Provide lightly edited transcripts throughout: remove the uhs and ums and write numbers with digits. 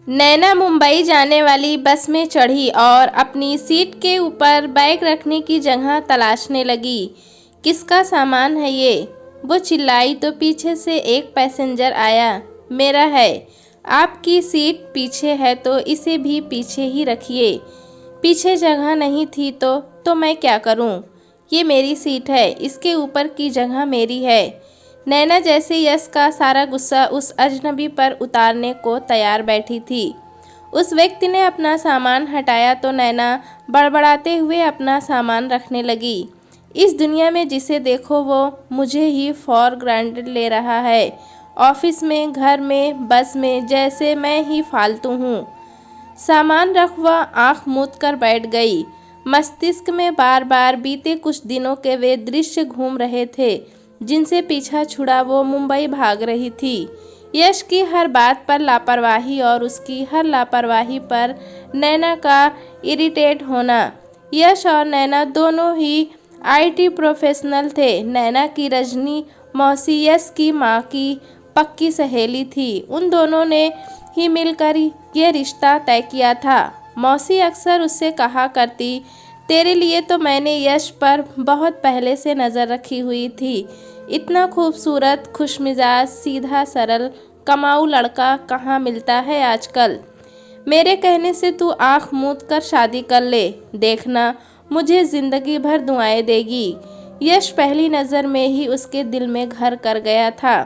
नैना मुंबई जाने वाली बस में चढ़ी और अपनी सीट के ऊपर बैग रखने की जगह तलाशने लगी। किसका सामान है ये? वो चिल्लाई तो पीछे से एक पैसेंजर आया। मेरा है। आपकी सीट पीछे है तो इसे भी पीछे ही रखिए। पीछे जगह नहीं थी तो मैं क्या करूं? ये मेरी सीट है, इसके ऊपर की जगह मेरी है। नैना जैसे यश का सारा गुस्सा उस अजनबी पर उतारने को तैयार बैठी थी। उस व्यक्ति ने अपना सामान हटाया तो नैना बड़बड़ाते हुए अपना सामान रखने लगी। इस दुनिया में जिसे देखो वो मुझे ही फॉर ग्रांटेड ले रहा है। ऑफिस में, घर में, बस में, जैसे मैं ही फालतू हूँ। सामान रख वह आँख मूंद कर बैठ गई। मस्तिष्क में बार बार बीते कुछ दिनों के वे दृश्य घूम रहे थे जिनसे पीछा छुड़ा वो मुंबई भाग रही थी। यश की हर बात पर लापरवाही और उसकी हर लापरवाही पर नैना का इरिटेट होना। यश और नैना दोनों ही आईटी प्रोफेशनल थे। नैना की रजनी मौसी यश की माँ की पक्की सहेली थी। उन दोनों ने ही मिलकर ये रिश्ता तय किया था। मौसी अक्सर उससे कहा करती, तेरे लिए तो मैंने यश पर बहुत पहले से नज़र रखी हुई थी। इतना खूबसूरत, खुशमिजाज, सीधा सरल, कमाऊ लड़का कहाँ मिलता है आजकल। मेरे कहने से तू आँख मूंद कर शादी कर ले, देखना मुझे ज़िंदगी भर दुआएं देगी। यश पहली नज़र में ही उसके दिल में घर कर गया था।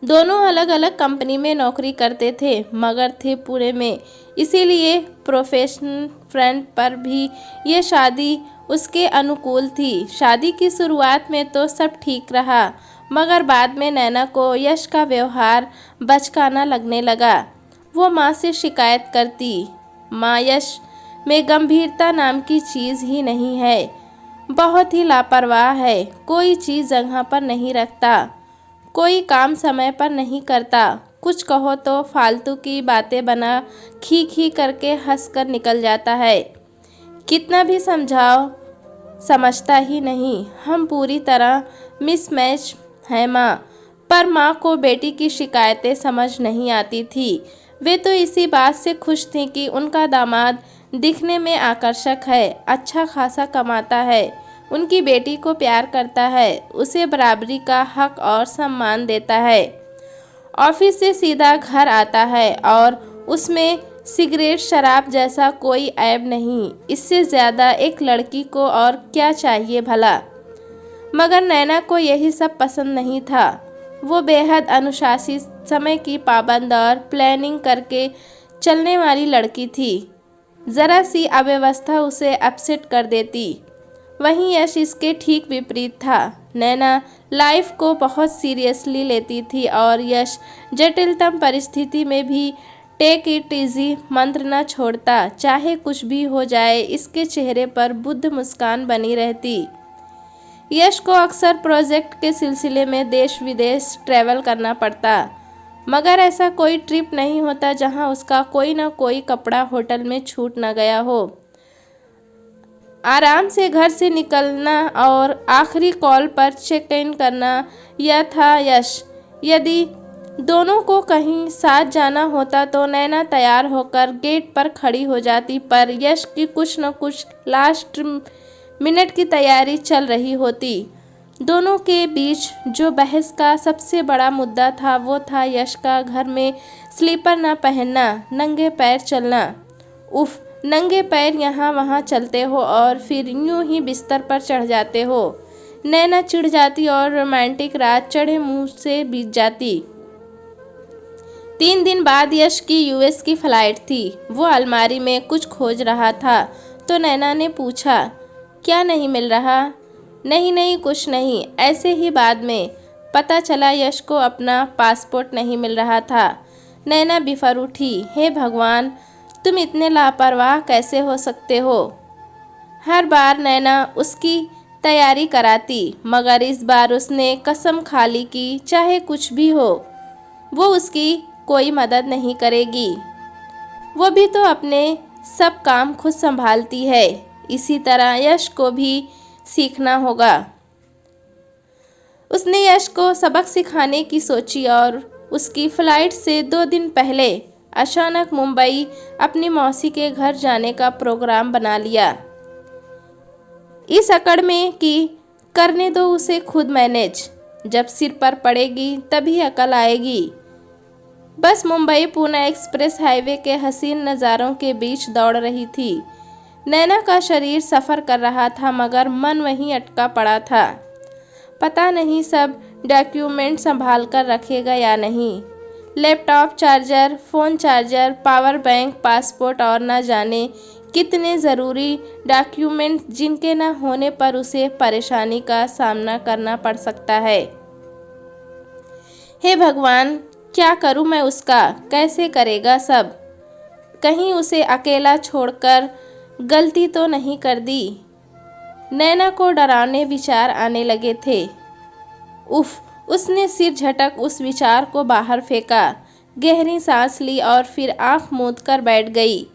दोनों अलग अलग कंपनी में नौकरी करते थे मगर थे पुणे में, इसीलिए प्रोफेशनल फ्रंट पर भी ये शादी उसके अनुकूल थी। शादी की शुरुआत में तो सब ठीक रहा मगर बाद में नैना को यश का व्यवहार बचकाना लगने लगा। वो माँ से शिकायत करती, माँ यश में गंभीरता नाम की चीज़ ही नहीं है, बहुत ही लापरवाह है, कोई चीज़ जगह पर नहीं रखता, कोई काम समय पर नहीं करता, कुछ कहो तो फालतू की बातें बना खी खी करके हंसकर निकल जाता है। कितना भी समझाओ समझता ही नहीं। हम पूरी तरह मिसमैच हैं माँ। पर माँ को बेटी की शिकायतें समझ नहीं आती थी। वे तो इसी बात से खुश थीं कि उनका दामाद दिखने में आकर्षक है, अच्छा खासा कमाता है, उनकी बेटी को प्यार करता है, उसे बराबरी का हक और सम्मान देता है, ऑफिस से सीधा घर आता है और उसमें सिगरेट शराब जैसा कोई ऐब नहीं। इससे ज़्यादा एक लड़की को और क्या चाहिए भला। मगर नैना को यही सब पसंद नहीं था। वो बेहद अनुशासित, समय की पाबंद और प्लानिंग करके चलने वाली लड़की थी। ज़रा सी अव्यवस्था उसे अपसेट कर देती। वहीं यश इसके ठीक विपरीत था। नैना लाइफ को बहुत सीरियसली लेती थी और यश जटिलतम परिस्थिति में भी टेक इट इजी मंत्र न छोड़ता। चाहे कुछ भी हो जाए, इसके चेहरे पर बुद्ध मुस्कान बनी रहती। यश को अक्सर प्रोजेक्ट के सिलसिले में देश विदेश ट्रैवल करना पड़ता मगर ऐसा कोई ट्रिप नहीं होता जहां उसका कोई ना कोई कपड़ा होटल में छूट न गया हो। आराम से घर से निकलना और आखिरी कॉल पर चेक इन करना, यह था यश। यदि दोनों को कहीं साथ जाना होता तो नैना तैयार होकर गेट पर खड़ी हो जाती, पर यश की कुछ न कुछ लास्ट मिनट की तैयारी चल रही होती। दोनों के बीच जो बहस का सबसे बड़ा मुद्दा था वो था यश का घर में स्लीपर न पहनना, नंगे पैर चलना। उफ, नंगे पैर यहाँ वहाँ चलते हो और फिर यूं ही बिस्तर पर चढ़ जाते हो। नैना चिढ़ जाती और रोमांटिक रात चढ़े मुंह से बीत जाती। 3 दिन बाद यश की यूएस की फ़्लाइट थी। वो अलमारी में कुछ खोज रहा था तो नैना ने पूछा, क्या नहीं मिल रहा? नहीं नहीं, कुछ नहीं, ऐसे ही बाद में। पता चला यश को अपना पासपोर्ट नहीं मिल रहा था। नैना बिफर उठी, हे भगवान, तुम इतने लापरवाह कैसे हो सकते हो? हर बार नैना उसकी तैयारी कराती मगर इस बार उसने कसम खा ली कि चाहे कुछ भी हो वो उसकी कोई मदद नहीं करेगी। वो भी तो अपने सब काम खुद संभालती है। इसी तरह यश को भी सीखना होगा। उसने यश को सबक सिखाने की सोची और उसकी फ़्लाइट से 2 दिन पहले अचानक मुंबई अपनी मौसी के घर जाने का प्रोग्राम बना लिया। इस अकड़ में कि करने दो उसे खुद मैनेज, जब सिर पर पड़ेगी तभी अकल आएगी। बस मुंबई पुणे एक्सप्रेस हाईवे के हसीन नज़ारों के बीच दौड़ रही थी। नैना का शरीर सफ़र कर रहा था मगर मन वहीं अटका पड़ा था। पता नहीं सब डॉक्यूमेंट संभाल कर रखेगा या नहीं। Laptop charger, phone charger, power bank, passport और न जाने कितने ज़रूरी डॉक्यूमेंट जिनके न होने पर उसे परेशानी का सामना करना पड़ सकता है। हे भगवान, क्या करूं मैं उसका, कैसे करेगा सब? कहीं उसे अकेला छोड़कर गलती तो नहीं कर दी। नैना को डरावने विचार आने लगे थे। उफ, उसने सिर झटक उस विचार को बाहर फेंका, गहरी सांस ली और फिर आंख मूंद कर बैठ गई।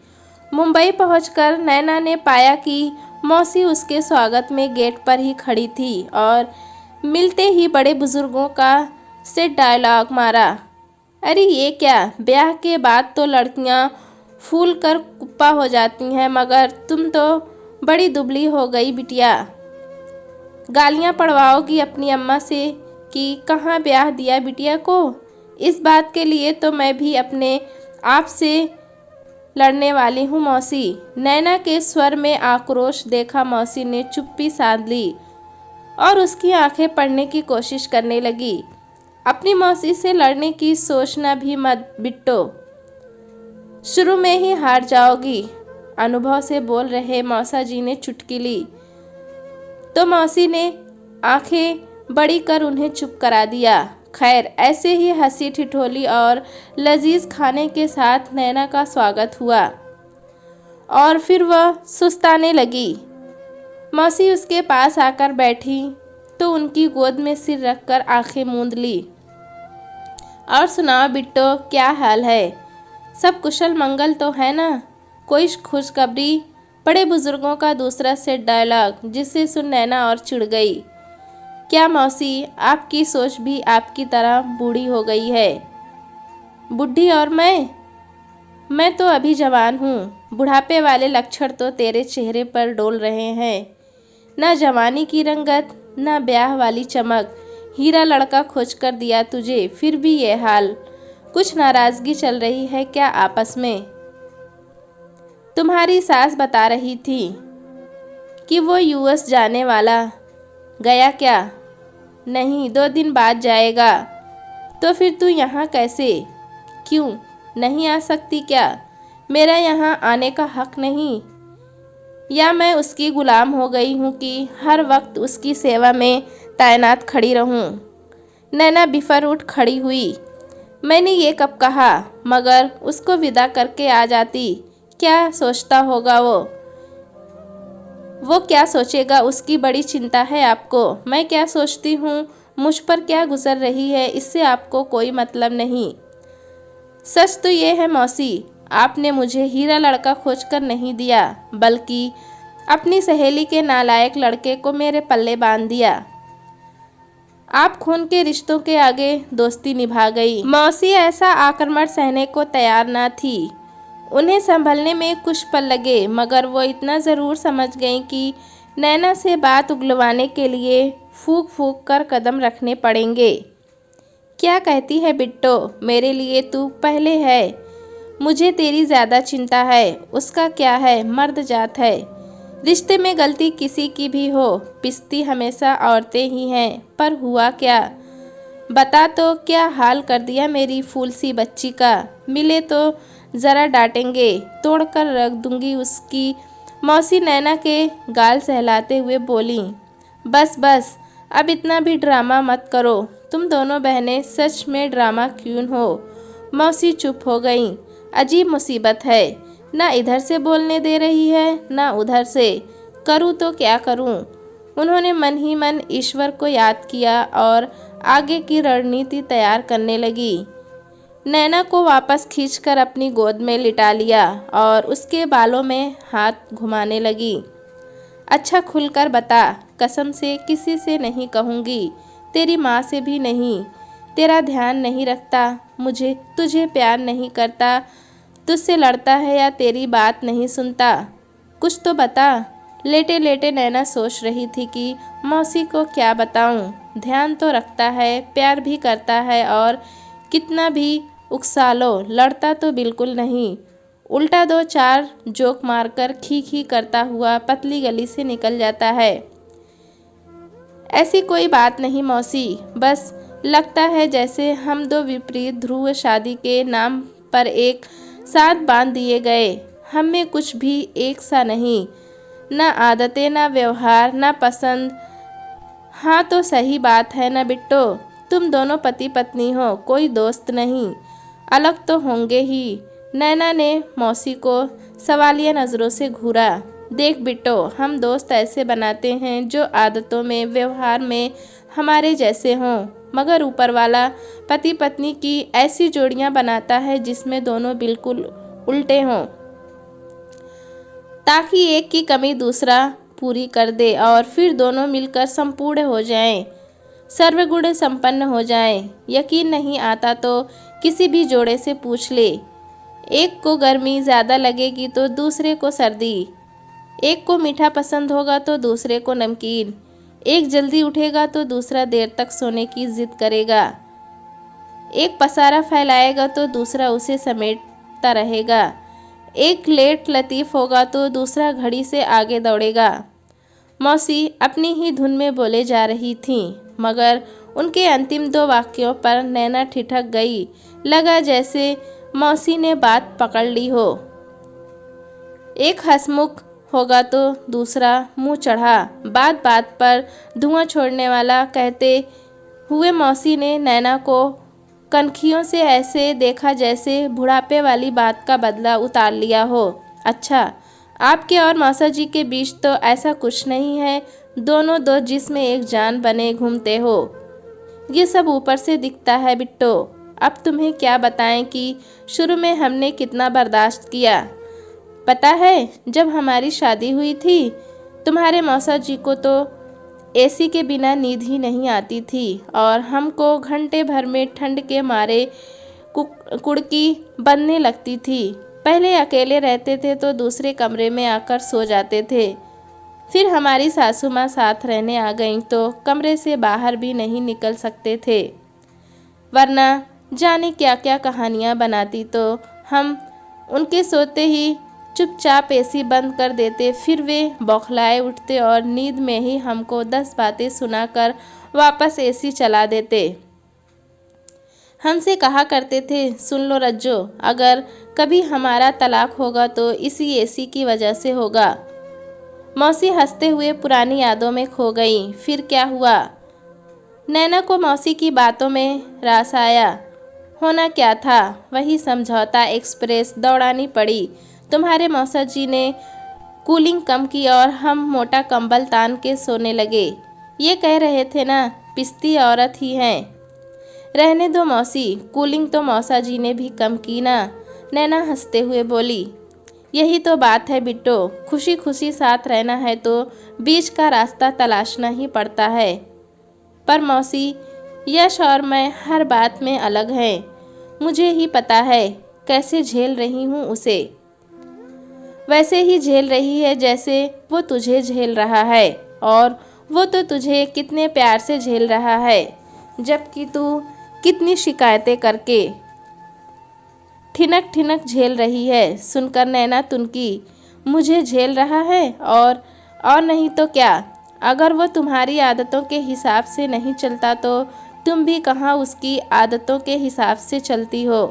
मुंबई पहुंचकर नैना ने पाया कि मौसी उसके स्वागत में गेट पर ही खड़ी थी और मिलते ही बड़े बुजुर्गों का से डायलॉग मारा। अरे ये क्या, ब्याह के बाद तो लड़कियां फूल कर कुप्पा हो जाती हैं, मगर तुम तो बड़ी दुबली हो गई बिटिया। गालियां पड़वाओगी अपनी अम्मा से कि कहाँ ब्याह दिया बिटिया को। इस बात के लिए तो मैं भी अपने आप से लड़ने वाली हूँ मौसी। नैना के स्वर में आक्रोश देखा मौसी ने चुप्पी साध ली और उसकी आंखें पढ़ने की कोशिश करने लगी। अपनी मौसी से लड़ने की सोचना भी मत बिट्टो, शुरू में ही हार जाओगी। अनुभव से बोल रहे मौसा जी ने चुटकी ली तो मौसी ने आंखें बड़ी कर उन्हें चुप करा दिया। खैर, ऐसे ही हंसी ठिठोली और लजीज खाने के साथ नैना का स्वागत हुआ और फिर वह सुस्ताने लगी। मौसी उसके पास आकर बैठी तो उनकी गोद में सिर रखकर आंखें मूंद ली। और सुनाओ बिट्टो, क्या हाल है? सब कुशल मंगल तो है ना? कोई खुशखबरी? बड़े बुजुर्गों का दूसरा सेट डायलॉग, जिसे सुन नैना और चिढ़ गई। क्या मौसी, आपकी सोच भी आपकी तरह बूढ़ी हो गई है? बुढ़ी और मैं तो अभी जवान हूँ। बुढ़ापे वाले लक्षण तो तेरे चेहरे पर डोल रहे हैं। ना जवानी की रंगत, ना ब्याह वाली चमक। हीरा लड़का खोज कर दिया तुझे, फिर भी ये हाल। कुछ नाराजगी चल रही है क्या आपस में? तुम्हारी सास बता रही थी कि वो यूएस जाने वाला। गया क्या? नहीं, 2 दिन बाद जाएगा। तो फिर तू यहाँ कैसे? क्यों नहीं आ सकती क्या? मेरा यहाँ आने का हक नहीं? या मैं उसकी गुलाम हो गई हूँ कि हर वक्त उसकी सेवा में तैनात खड़ी रहूँ? नैना बिफर उठ खड़ी हुई। मैंने ये कब कहा? मगर उसको विदा करके आ जाती। क्या सोचता होगा वो क्या सोचेगा? उसकी बड़ी चिंता है आपको। मैं क्या सोचती हूँ, मुझ पर क्या गुजर रही है, इससे आपको कोई मतलब नहीं। सच तो ये है मौसी, आपने मुझे हीरा लड़का खोजकर नहीं दिया, बल्कि अपनी सहेली के नालायक लड़के को मेरे पल्ले बांध दिया। आप खून के रिश्तों के आगे दोस्ती निभा गई। मौसी ऐसा आक्रमण सहने को तैयार न थी। उन्हें संभलने में कुछ पल लगे, मगर वो इतना ज़रूर समझ गई कि नैना से बात उगलवाने के लिए फूंक फूंक कर कदम रखने पड़ेंगे। क्या कहती है बिट्टो, मेरे लिए तू पहले है। मुझे तेरी ज़्यादा चिंता है। उसका क्या है, मर्द जात है। रिश्ते में गलती किसी की भी हो, पिसती हमेशा औरतें ही हैं। पर हुआ क्या? बता तो, क्या हाल कर दिया मेरी फूल सी बच्ची का। मिले तो ज़रा डांटेंगे, तोड़ कर रख दूंगी उसकी। मौसी नैना के गाल सहलाते हुए बोली। बस बस, अब इतना भी ड्रामा मत करो। तुम दोनों बहनें सच में ड्रामा क्वीन हो। मौसी चुप हो गई। अजीब मुसीबत है, ना इधर से बोलने दे रही है, ना उधर से। करूँ तो क्या करूँ? उन्होंने मन ही मन ईश्वर को याद किया और आगे की रणनीति तैयार करने लगी। नैना को वापस खींचकर अपनी गोद में लिटा लिया और उसके बालों में हाथ घुमाने लगी। अच्छा, खुलकर बता। कसम से किसी से नहीं कहूँगी, तेरी माँ से भी नहीं। तेरा ध्यान नहीं रखता, मुझे तुझे प्यार नहीं करता, तुझसे लड़ता है या तेरी बात नहीं सुनता? कुछ तो बता। लेटे लेटे नैना सोच रही थी कि मौसी को क्या बताऊं। ध्यान तो रखता है, प्यार भी करता है और कितना भी उकसा लो लड़ता तो बिल्कुल नहीं। उल्टा दो चार जोक मारकर खी खी करता हुआ पतली गली से निकल जाता है। ऐसी कोई बात नहीं मौसी, बस लगता है जैसे हम दो विपरीत ध्रुव शादी के नाम पर एक साथ बांध दिए गए। हम में कुछ भी एक सा नहीं, ना आदतें, ना व्यवहार, ना पसंद। हाँ तो सही बात है ना बिट्टो, तुम दोनों पति पत्नी हो, कोई दोस्त नहीं। अलग तो होंगे ही। नैना ने मौसी को सवालिया नज़रों से घूरा। देख बिट्टो, हम दोस्त ऐसे बनाते हैं जो आदतों में, व्यवहार में हमारे जैसे हों, मगर ऊपर वाला पति पत्नी की ऐसी जोड़ियां बनाता है जिसमें दोनों बिल्कुल उल्टे हों, ताकि एक की कमी दूसरा पूरी कर दे और फिर दोनों मिलकर संपूर्ण हो जाएं, सर्वगुण संपन्न हो जाएं। यकीन नहीं आता तो किसी भी जोड़े से पूछ ले। एक को गर्मी ज़्यादा लगेगी तो दूसरे को सर्दी, एक को मीठा पसंद होगा तो दूसरे को नमकीन, एक जल्दी उठेगा तो दूसरा देर तक सोने की जिद करेगा, एक पसारा फैलाएगा तो दूसरा उसे समेटता रहेगा, एक लेट लतीफ़ होगा तो दूसरा घड़ी से आगे दौड़ेगा। मौसी अपनी ही धुन में बोले जा रही थीं, मगर उनके अंतिम दो वाक्यों पर नैना ठिठक गई। लगा जैसे मौसी ने बात पकड़ ली हो। एक हंसमुख होगा तो दूसरा मुंह चढ़ा, बात बात पर धुआं छोड़ने वाला कहते हुए मौसी ने नैना को कनखियों से ऐसे देखा जैसे बुढ़ापे वाली बात का बदला उतार लिया हो। अच्छा, आपके और मौसा जी के बीच तो ऐसा कुछ नहीं है, दोनों दो जिसमें एक जान बने घूमते हो। ये सब ऊपर से दिखता है बिट्टो। अब तुम्हें क्या बताएं कि शुरू में हमने कितना बर्दाश्त किया। पता है, जब हमारी शादी हुई थी तुम्हारे मौसा जी को तो एसी के बिना नींद ही नहीं आती थी और हमको घंटे भर में ठंड के मारे कुड़की बनने लगती थी। पहले अकेले रहते थे तो दूसरे कमरे में आकर सो जाते थे, फिर हमारी सासू माँ साथ रहने आ गईं तो कमरे से बाहर भी नहीं निकल सकते थे, वरना जाने क्या क्या कहानियाँ बनाती तो हम उनके सोते ही चुपचाप एसी बंद कर देते। फिर वे बौखलाए उठते और नींद में ही हमको 10 बातें सुनाकर वापस एसी चला देते। हमसे कहा करते थे, सुन लो रज्जो, अगर कभी हमारा तलाक होगा तो इसी एसी की वजह से होगा। मौसी हंसते हुए पुरानी यादों में खो गई। फिर क्या हुआ? नैना को मौसी की बातों में रास आया। होना क्या था, वही समझौता एक्सप्रेस दौड़ानी पड़ी। तुम्हारे मौसा जी ने कूलिंग कम की और हम मोटा कंबल तान के सोने लगे। ये कह रहे थे ना, पिस्ती औरत ही हैं। रहने दो मौसी, कूलिंग तो मौसा जी ने भी कम की ना। नैना हंसते हुए बोली, यही तो बात है बिट्टो, खुशी खुशी साथ रहना है तो बीच का रास्ता तलाशना ही पड़ता है। पर मौसी, यश और मैं हर बात में अलग हैं। मुझे ही पता है कैसे झेल रही हूँ उसे। वैसे ही झेल रही है जैसे वो तुझे झेल रहा है, और वो तो तुझे कितने प्यार से झेल रहा है, जबकि तू कितनी शिकायतें करके ठिनक ठिनक झेल रही है। सुनकर नैना तुनकी, मुझे झेल रहा है और नहीं तो क्या। अगर वो तुम्हारी आदतों के हिसाब से नहीं चलता तो तुम भी कहाँ उसकी आदतों के हिसाब से चलती हो।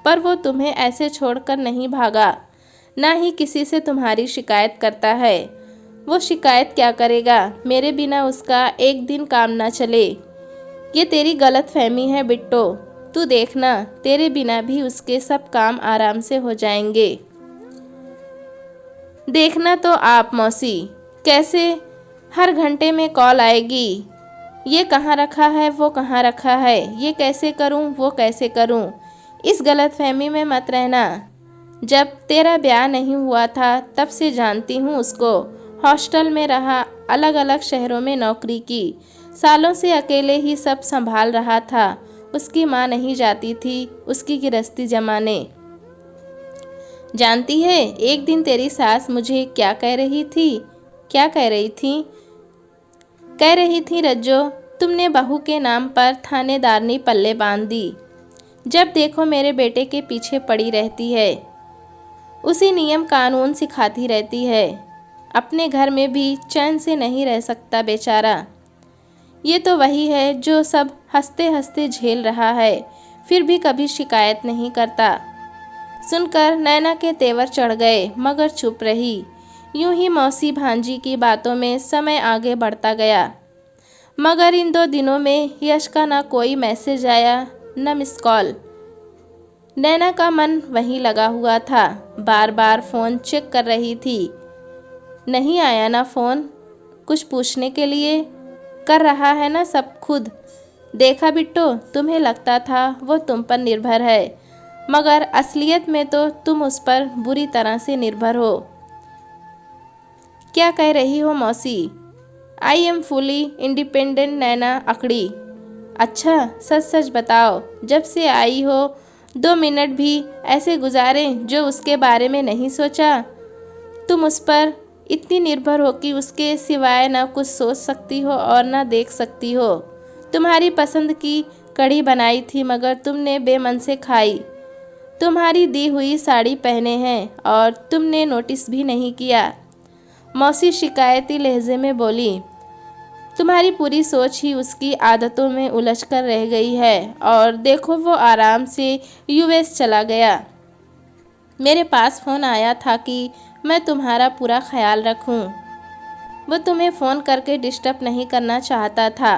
पर वो तुम्हें ऐसे छोड़कर नहीं भागा, ना ही किसी से तुम्हारी शिकायत करता है। वो शिकायत क्या करेगा, मेरे बिना उसका एक दिन काम ना चले। ये तेरी गलत फहमी है बिट्टो, तू देखना, तेरे बिना भी उसके सब काम आराम से हो जाएंगे। देखना तो आप मौसी, कैसे हर घंटे में कॉल आएगी, ये कहाँ रखा है, वो कहाँ रखा है, ये कैसे करूं, वो कैसे करूं। इस गलतफहमी में मत रहना। जब तेरा ब्याह नहीं हुआ था तब से जानती हूँ उसको। हॉस्टल में रहा, अलग अलग शहरों में नौकरी की, सालों से अकेले ही सब संभाल रहा था। उसकी माँ नहीं जाती थी उसकी गृहस्थी जमाने। जानती है एक दिन तेरी सास मुझे क्या कह रही थी? क्या कह रही थी? कह रही थी रज्जो, तुमने बहू के नाम पर थानेदारनी पल्ले बांध दी। जब देखो मेरे बेटे के पीछे पड़ी रहती है, उसी नियम कानून सिखाती रहती है। अपने घर में भी चैन से नहीं रह सकता बेचारा। ये तो वही है जो सब हंसते हंसते झेल रहा है, फिर भी कभी शिकायत नहीं करता। सुनकर नैना के तेवर चढ़ गए, मगर चुप रही। यूं ही मौसी भांजी की बातों में समय आगे बढ़ता गया। मगर इन 2 दिनों में यश का ना कोई मैसेज आया, न मिस कॉल। नैना का मन वहीं लगा हुआ था, बार बार फ़ोन चेक कर रही थी। नहीं आया ना फ़ोन? कुछ पूछने के लिए? कर रहा है ना सब खुद। देखा बिट्टो, तुम्हें लगता था वो तुम पर निर्भर है, मगर असलियत में तो तुम उस पर बुरी तरह से निर्भर हो। क्या कह रही हो मौसी? I am fully independent. Naina अकड़ी। अच्छा सच सच बताओ, जब से आई हो 2 मिनट भी ऐसे गुजारे जो उसके बारे में नहीं सोचा? तुम उस पर इतनी निर्भर हो कि उसके सिवाय ना कुछ सोच सकती हो और ना देख सकती हो। तुम्हारी पसंद की कढ़ी बनाई थी, मगर तुमने बेमन से खाई। तुम्हारी दी हुई साड़ी पहने हैं और तुमने नोटिस भी नहीं किया। मौसी शिकायती लहजे में बोली, तुम्हारी पूरी सोच ही उसकी आदतों में उलझ कर रह गई है, और देखो वो आराम से यूएस चला गया। मेरे पास फ़ोन आया था कि मैं तुम्हारा पूरा ख्याल रखूं। वो तुम्हें फ़ोन करके डिस्टर्ब नहीं करना चाहता था।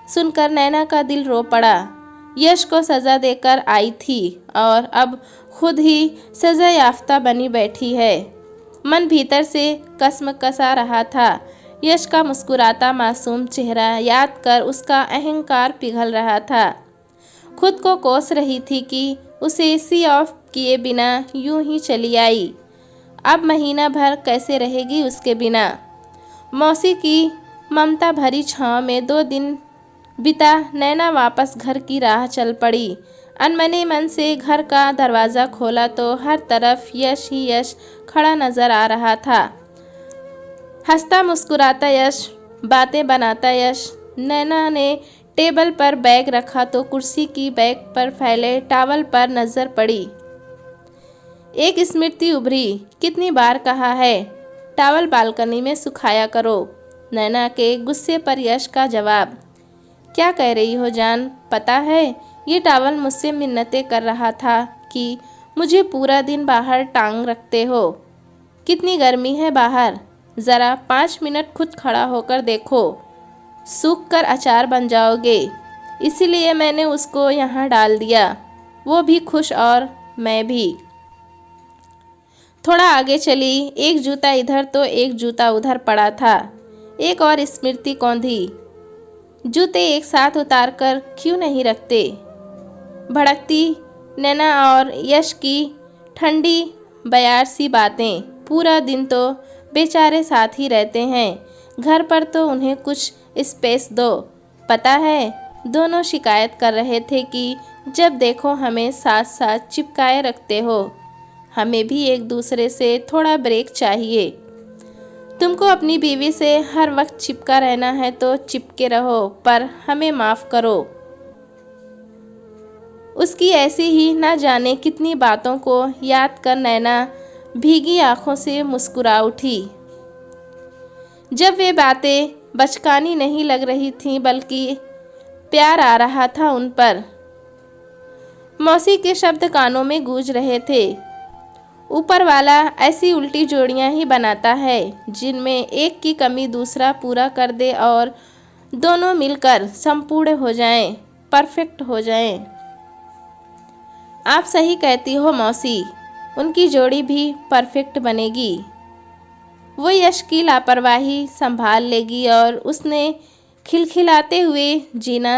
सुनकर नैना का दिल रो पड़ा। यश को सज़ा देकर आई थी और अब खुद ही सज़ा याफ्ता बनी बैठी है। मन भीतर से कसमकसा रहा था। यश का मुस्कुराता मासूम चेहरा याद कर उसका अहंकार पिघल रहा था। खुद को कोस रही थी कि उसे सी ऑफ किए बिना यूं ही चली आई। अब महीना भर कैसे रहेगी उसके बिना। मौसी की ममता भरी छाँव में 2 दिन बिता नैना वापस घर की राह चल पड़ी। अनमने मन से घर का दरवाज़ा खोला तो हर तरफ यश ही यश खड़ा नज़र आ रहा था। हंसता मुस्कुराता यश, बातें बनाता यश। नैना ने टेबल पर बैग रखा तो कुर्सी की बैग पर फैले टॉवल पर नज़र पड़ी। एक स्मृति उभरी, कितनी बार कहा है टॉवल बालकनी में सुखाया करो। नैना के गुस्से पर यश का जवाब, क्या कह रही हो जान? पता है ये टॉवल मुझसे मिन्नतें कर रहा था कि मुझे पूरा दिन बाहर टांग रखते हो। कितनी गर्मी है बाहर, ज़रा 5 मिनट खुद खड़ा होकर देखो, सूख कर अचार बन जाओगे। इसीलिए मैंने उसको यहाँ डाल दिया। वो भी खुश और मैं भी। थोड़ा आगे चली, एक जूता इधर तो एक जूता उधर पड़ा था। एक और स्मृति कौंधी, जूते एक साथ उतारकर क्यों नहीं रखते? भड़कती नैना और यश की ठंडी बयार सी बातें। पूरा दिन तो बेचारे साथ ही रहते हैं, घर पर तो उन्हें कुछ स्पेस दो। पता है दोनों शिकायत कर रहे थे कि जब देखो हमें साथ साथ चिपकाए रखते हो। हमें भी एक दूसरे से थोड़ा ब्रेक चाहिए। तुमको अपनी बीवी से हर वक्त चिपका रहना है तो चिपके रहो, पर हमें माफ़ करो। उसकी ऐसी ही न जाने कितनी बातों को याद कर नैना भीगी आंखों से मुस्कुरा उठी। जब वे बातें बचकानी नहीं लग रही थीं, बल्कि प्यार आ रहा था उन पर। मौसी के शब्द कानों में गूंज रहे थे, ऊपर वाला ऐसी उल्टी जोड़ियां ही बनाता है जिनमें एक की कमी दूसरा पूरा कर दे और दोनों मिलकर संपूर्ण हो जाएं, परफेक्ट हो जाएं। आप सही कहती हो मौसी, उनकी जोड़ी भी परफेक्ट बनेगी। वो यश की लापरवाही संभाल लेगी और उसने खिलखिलाते हुए जीना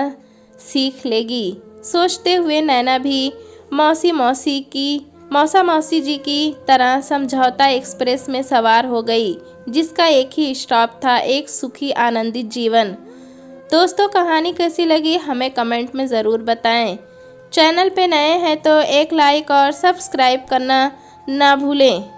सीख लेगी। सोचते हुए नैना भी मौसा मौसी जी की तरह समझौता एक्सप्रेस में सवार हो गई, जिसका एक ही स्टॉप था, एक सुखी आनंदित जीवन। दोस्तों, कहानी कैसी लगी हमें कमेंट में ज़रूर बताएं। चैनल पे नए हैं तो एक लाइक और सब्सक्राइब करना ना भूलें।